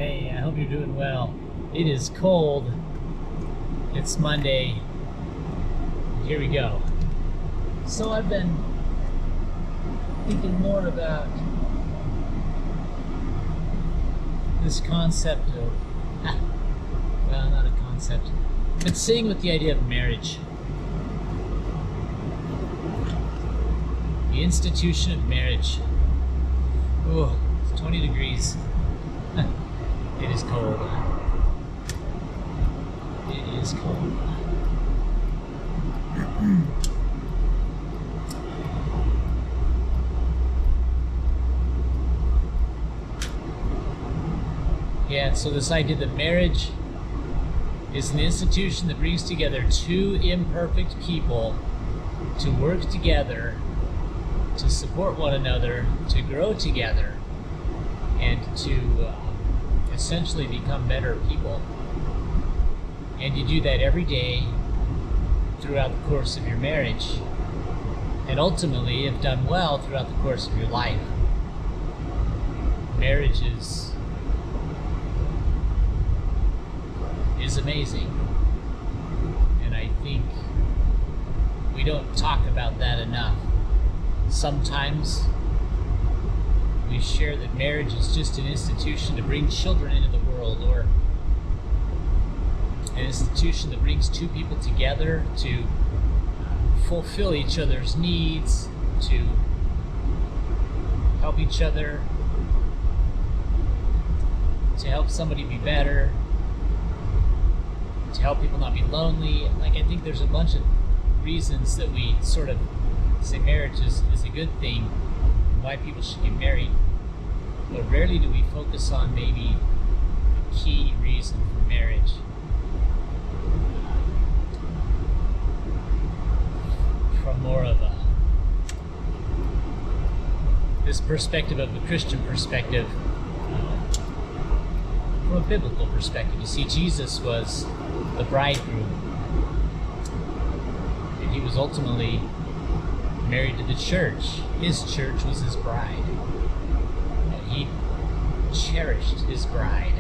Hey, I hope you're doing well. It is cold. It's Monday. Here we go. So I've been thinking more about this concept of, well, not a concept, but sitting with the idea of marriage. The institution of marriage. Oh, it's 20 degrees. It is cold. It is cold. Yeah, so this idea that marriage is an institution that brings together two imperfect people to work together, to support one another, to grow together, and to essentially become better people. And you do that every day throughout the course of your marriage, and ultimately, if done well, throughout the course of your life. Marriage is amazing, and I think we don't talk about that enough. Sometimes we share that marriage is just an institution to bring children into the world, or an institution that brings two people together to fulfill each other's needs, to help each other, to help somebody be better, to help people not be lonely. Like, I think there's a bunch of reasons that we sort of say marriage is a good thing, and why people should get married, but rarely do we focus on maybe the key reason for marriage. From more of this perspective of the Christian perspective, from a biblical perspective. You see, Jesus was the bridegroom, and he was ultimately married to the church. His church was his bride, and he cherished his bride.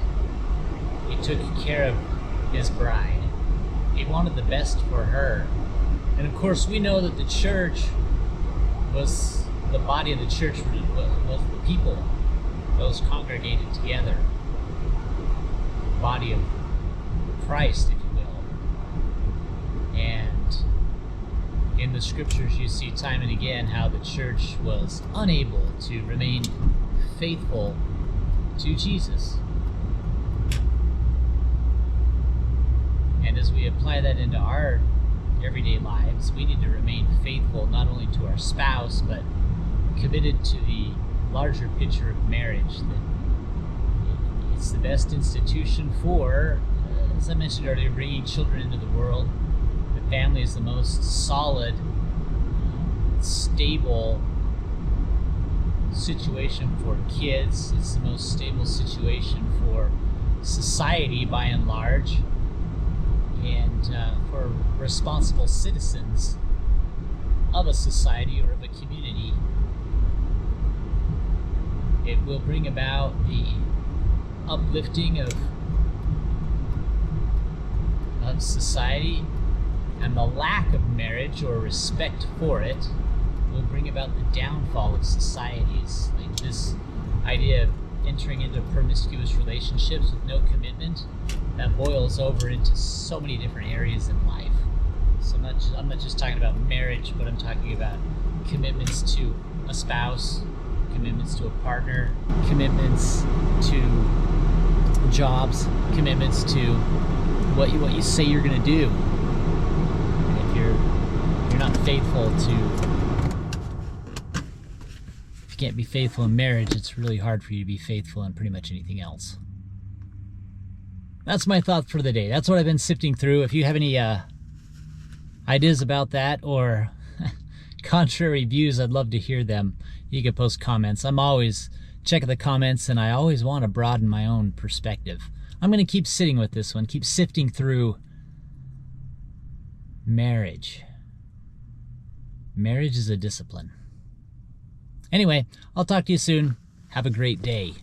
He took care of his bride. He wanted the best for her. And of course, we know that the church was, the body of the church was the people, those congregated together. The body of Christ, if you will. And in the scriptures, you see time and again how the church was unable to remain faithful to Jesus. And as we apply that into our everyday lives, we need to remain faithful not only to our spouse, but committed to the larger picture of marriage, that it's the best institution for, as I mentioned earlier, bringing children into the world. The family is the most solid, stable situation for kids. It's the most stable situation for society by and large, and for responsible citizens of a society or of a community. It will bring about the uplifting of society, and the lack of marriage or respect for it will bring about the downfall of societies. Like this idea of entering into promiscuous relationships with no commitment, that boils over into so many different areas in life. So I'm not just talking about marriage, but I'm talking about commitments to a spouse, commitments to a partner, commitments to jobs, commitments to what you say you're going to do. And if you're not faithful if you can't be faithful in marriage, it's really hard for you to be faithful in pretty much anything else. That's my thought for the day. That's what I've been sifting through. If you have any ideas about that or contrary views, I'd love to hear them. You can post comments. I'm always checking the comments, and I always want to broaden my own perspective. I'm going to keep sitting with this one, keep sifting through marriage. Marriage is a discipline. Anyway, I'll talk to you soon. Have a great day.